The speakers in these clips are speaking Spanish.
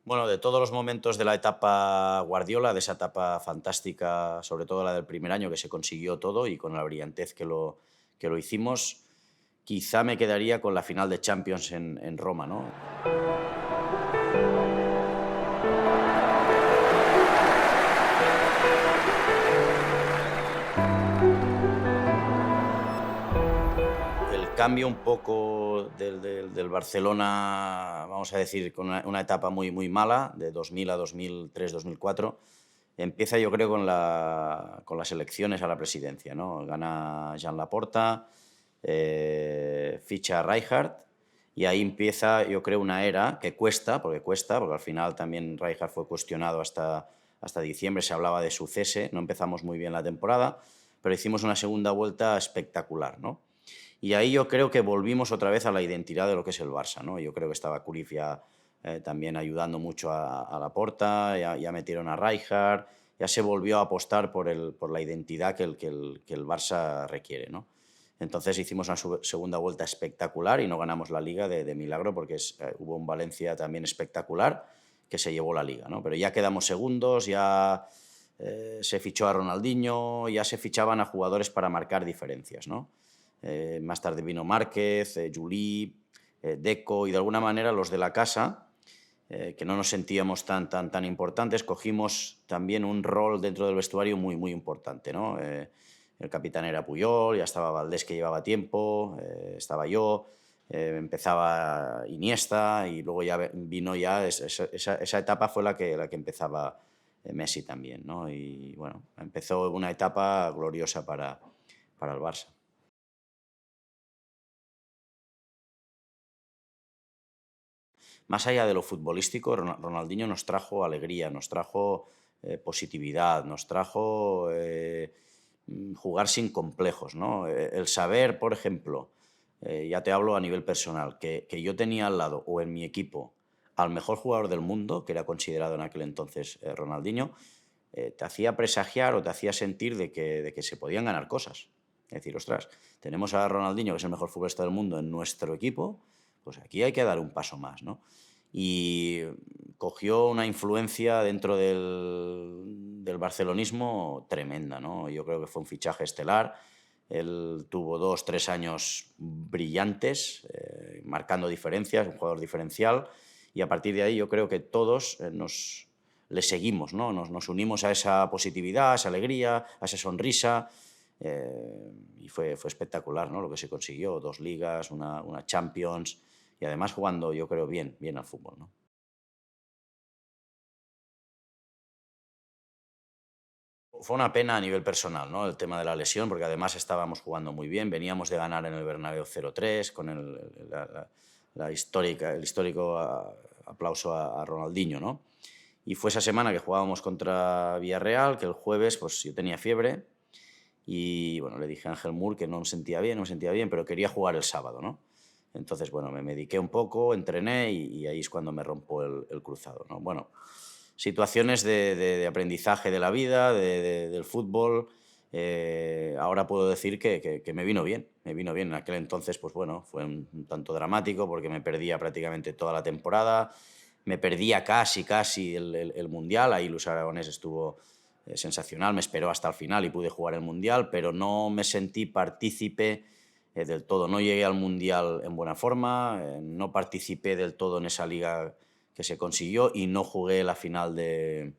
Bueno, de todos los momentos de la etapa Guardiola, de esa etapa fantástica, sobre todo la del primer año, que se consiguió todo y con la brillantez que lo hicimos, quizá me quedaría con la final de Champions en Roma, ¿no? El cambio un poco del Barcelona, vamos a decir, con una etapa muy, muy mala, de 2000 a 2003, 2004, empieza yo creo con las elecciones a la presidencia, ¿no? Gana Joan Laporta, ficha a Rijkaard y ahí empieza yo creo una era que cuesta, porque al final también Rijkaard fue cuestionado hasta diciembre, se hablaba de su cese, no empezamos muy bien la temporada, pero hicimos una segunda vuelta espectacular, ¿no? Y ahí yo creo que volvimos otra vez a la identidad de lo que es el Barça, ¿no? Yo creo que estaba Cruyff ya también ayudando mucho a Laporta, ya metieron a Rijkaard, ya se volvió a apostar por la identidad que el Barça requiere, ¿no? Entonces hicimos una segunda vuelta espectacular y no ganamos la Liga de milagro porque hubo un Valencia también espectacular que se llevó la Liga, ¿no? Pero ya quedamos segundos, ya se fichó a Ronaldinho, ya se fichaban a jugadores para marcar diferencias, ¿no? Más tarde vino Márquez, Juli, Deco y de alguna manera los de la casa, que no nos sentíamos tan importantes, cogimos también un rol dentro del vestuario muy, muy importante, ¿no? El capitán era Puyol, ya estaba Valdés que llevaba tiempo, estaba yo, empezaba Iniesta y luego ya vino ya, esa etapa fue la que empezaba Messi también, ¿no? Y bueno, empezó una etapa gloriosa para el Barça. Más allá de lo futbolístico, Ronaldinho nos trajo alegría, nos trajo positividad, nos trajo jugar sin complejos, ¿no? El saber, por ejemplo, ya te hablo a nivel personal, que yo tenía al lado o en mi equipo al mejor jugador del mundo, que era considerado en aquel entonces Ronaldinho, te hacía presagiar o te hacía sentir de que se podían ganar cosas. Es decir, ostras, tenemos a Ronaldinho, que es el mejor futbolista del mundo, en nuestro equipo, pues aquí hay que dar un paso más, ¿no? Y cogió una influencia dentro del barcelonismo tremenda, ¿no? Yo creo que fue un fichaje estelar. Él tuvo 2, 3 años brillantes, marcando diferencias, un jugador diferencial, y a partir de ahí yo creo que todos le seguimos, ¿no? Nos unimos a esa positividad, a esa alegría, a esa sonrisa, y fue espectacular, ¿no? Lo que se consiguió, 2 ligas, una Champions, y además jugando, yo creo, bien al fútbol, ¿no? Fue una pena a nivel personal, ¿no? El tema de la lesión, porque además estábamos jugando muy bien, veníamos de ganar en el Bernabéu 0-3 con el histórico aplauso a Ronaldinho, ¿no? Y fue esa semana que jugábamos contra Villarreal, que el jueves pues yo tenía fiebre y bueno, le dije a Ángel Moore que no me sentía bien, pero quería jugar el sábado, ¿no? Entonces, bueno, me mediqué un poco, entrené y ahí es cuando me rompo el cruzado, ¿no? Bueno, situaciones de aprendizaje de la vida, del fútbol. Ahora puedo decir que me vino bien, me vino bien. En aquel entonces, pues bueno, fue un tanto dramático porque me perdía prácticamente toda la temporada, me perdía casi el Mundial, ahí Luis Aragonés estuvo sensacional, me esperó hasta el final y pude jugar el Mundial, pero no me sentí partícipe del todo. No llegué al Mundial en buena forma, no participé del todo en esa liga que se consiguió y no jugué la final de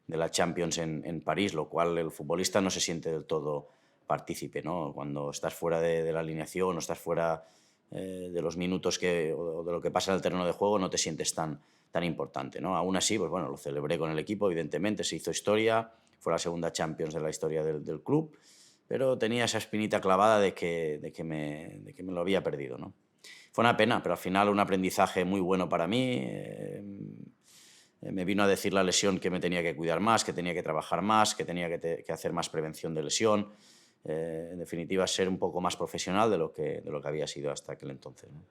la Champions en París, lo cual el futbolista no se siente del todo partícipe, ¿no? Cuando estás fuera de la alineación o estás fuera de los minutos o de lo que pasa en el terreno de juego, no te sientes tan importante, ¿no? Aún así, pues bueno, lo celebré con el equipo, evidentemente, se hizo historia, fue la segunda Champions de la historia del club, pero tenía esa espinita clavada de que me lo había perdido, ¿no? Fue una pena, pero al final un aprendizaje muy bueno para mí. Me vino a decir la lesión que me tenía que cuidar más, que tenía que trabajar más, que tenía que hacer más prevención de lesión. En definitiva, ser un poco más profesional de lo que había sido hasta aquel entonces, ¿no?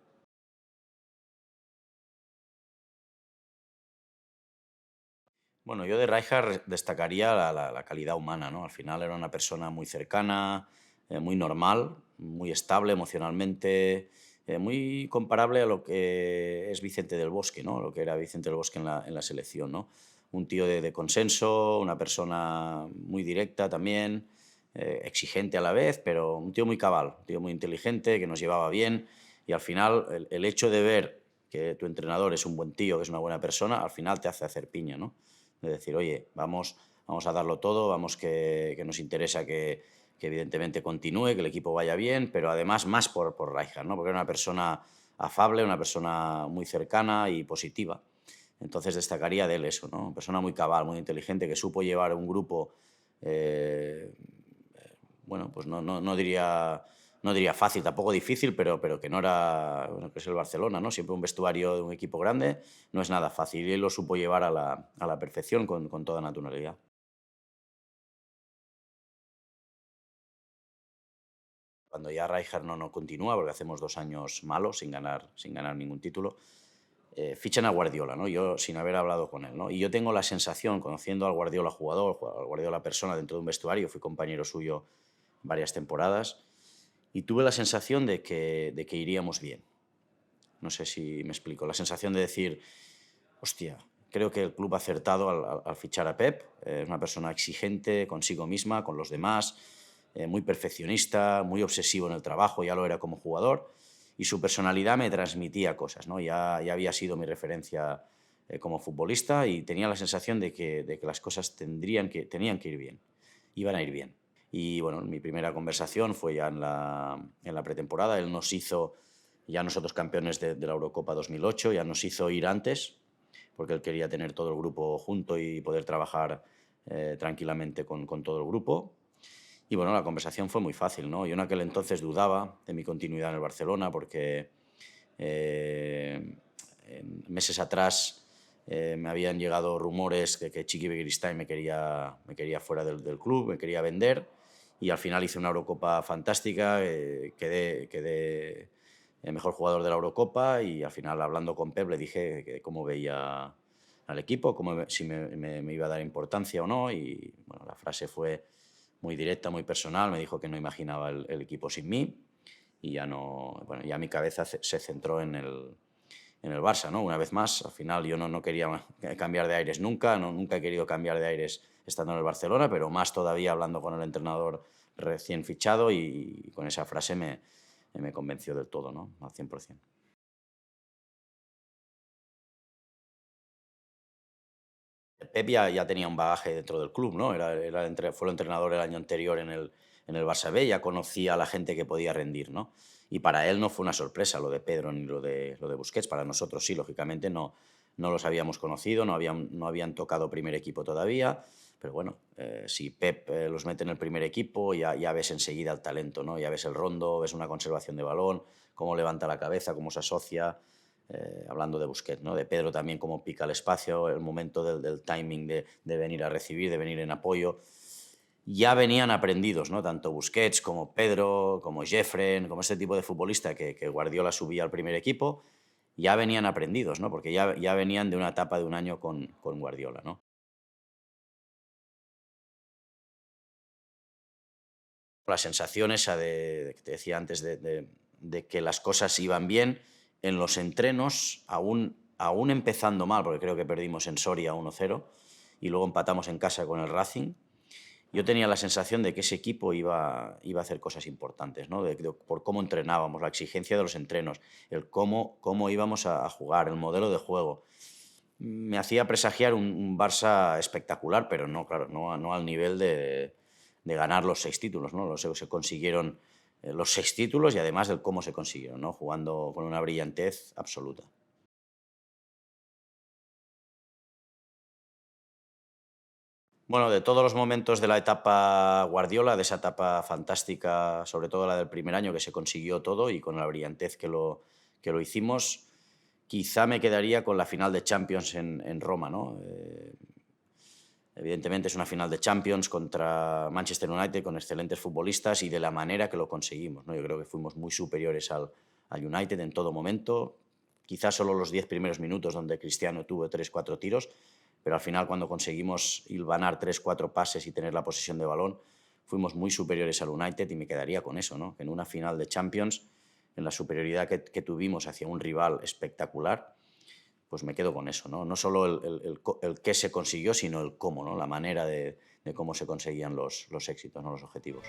Bueno, yo de Rijkaard destacaría la calidad humana, ¿no? Al final era una persona muy cercana, muy normal, muy estable emocionalmente, muy comparable a lo que es Vicente del Bosque, ¿no? Lo que era Vicente del Bosque en la selección, ¿no? Un tío de consenso, una persona muy directa también, exigente a la vez, pero un tío muy cabal, un tío muy inteligente, que nos llevaba bien. Y al final, el hecho de ver que tu entrenador es un buen tío, que es una buena persona, al final te hace hacer piña, ¿no? De decir, oye, vamos a darlo todo, vamos que nos interesa que evidentemente continúe, que el equipo vaya bien, pero además más por Rijkaard, ¿no? Porque era una persona afable, una persona muy cercana y positiva. Entonces destacaría de él eso, ¿no? Una persona muy cabal, muy inteligente, que supo llevar un grupo, eh, bueno, pues no diría fácil, tampoco difícil, pero que no era, bueno, que es el Barcelona, ¿no? Siempre un vestuario de un equipo grande no es nada fácil y él lo supo llevar a la perfección con toda naturalidad. Cuando ya Rijkaard no continúa, porque hacemos 2 años malos sin ganar ningún título, fichan a Guardiola, ¿no? Yo sin haber hablado con él, ¿no? Y yo tengo la sensación, conociendo al Guardiola jugador, al Guardiola persona dentro de un vestuario, fui compañero suyo varias temporadas, y tuve la sensación de que iríamos bien. No sé si me explico. La sensación de decir, hostia, creo que el club ha acertado al fichar a Pep. Es una persona exigente consigo misma, con los demás, muy perfeccionista, muy obsesivo en el trabajo, ya lo era como jugador, y su personalidad me transmitía cosas, ¿no? Ya había sido mi referencia como futbolista y tenía la sensación de que las cosas tenían que ir bien, iban a ir bien. Y bueno, mi primera conversación fue ya en la pretemporada. Él nos hizo, ya nosotros campeones de la Eurocopa 2008, ya nos hizo ir antes, porque él quería tener todo el grupo junto y poder trabajar tranquilamente con todo el grupo. Y bueno, la conversación fue muy fácil, ¿no? Yo en aquel entonces dudaba de mi continuidad en el Barcelona porque meses atrás me habían llegado rumores de que Chiqui Begiristain me quería fuera del club, me quería vender y al final hice una Eurocopa fantástica, quedé el mejor jugador de la Eurocopa y al final hablando con Pep le dije que cómo veía al equipo, si me iba a dar importancia o no y bueno, la frase fue muy directa, muy personal, me dijo que no imaginaba el equipo sin mí y ya no, bueno, ya mi cabeza se centró en el Barça, ¿no? Una vez más, al final yo no quería cambiar de aires nunca, nunca he querido cambiar de aires estando en el Barcelona, pero más todavía hablando con el entrenador recién fichado y con esa frase me convenció del todo, ¿no? Al 100%. Pep ya tenía un bagaje dentro del club, ¿no? Fue el entrenador el año anterior en el Barça B, ya conocía a la gente que podía rendir, ¿no? Y para él no fue una sorpresa lo de Pedro ni lo de Busquets. Para nosotros sí, lógicamente no los habíamos conocido, no habían tocado primer equipo todavía. Pero bueno, si Pep los mete en el primer equipo, ya ves enseguida el talento, ¿no? Ya ves el rondo, ves una conservación de balón, cómo levanta la cabeza, cómo se asocia hablando de Busquets, ¿no? De Pedro también cómo pica el espacio, el momento del timing de venir a recibir, de venir en apoyo. Ya venían aprendidos, ¿no? Tanto Busquets como Pedro, como Jeffren, como este tipo de futbolista que Guardiola subía al primer equipo, ya venían aprendidos, ¿no? Porque ya venían de una etapa de un año con Guardiola, ¿no? La sensación esa que te decía antes de que las cosas iban bien en los entrenos, aún empezando mal, porque creo que perdimos en Soria 1-0 y luego empatamos en casa con el Racing. Yo tenía la sensación de que ese equipo iba a hacer cosas importantes, ¿no? Por cómo entrenábamos, la exigencia de los entrenos, el cómo íbamos a jugar, el modelo de juego. Me hacía presagiar un Barça espectacular, pero no, claro, no al nivel de ganar los 6 títulos, ¿no? Se consiguieron los 6 títulos y además del cómo se consiguieron, ¿no? Jugando con una brillantez absoluta. Bueno, de todos los momentos de la etapa Guardiola, de esa etapa fantástica, sobre todo la del primer año que se consiguió todo y con la brillantez que lo hicimos, quizá me quedaría con la final de Champions en Roma, ¿no? Evidentemente es una final de Champions contra Manchester United con excelentes futbolistas y de la manera que lo conseguimos, ¿no? Yo creo que fuimos muy superiores al United en todo momento. Quizás solo los 10 primeros minutos donde Cristiano tuvo 3 4 tiros, pero al final cuando conseguimos hilvanar 3 4 pases y tener la posesión de balón, fuimos muy superiores al United y me quedaría con eso, ¿no? Que en una final de Champions en la superioridad que tuvimos hacia un rival espectacular, pues me quedo con eso, ¿no? No solo el qué se consiguió, sino el cómo, ¿no? La manera de cómo se conseguían los éxitos, ¿no? Los objetivos.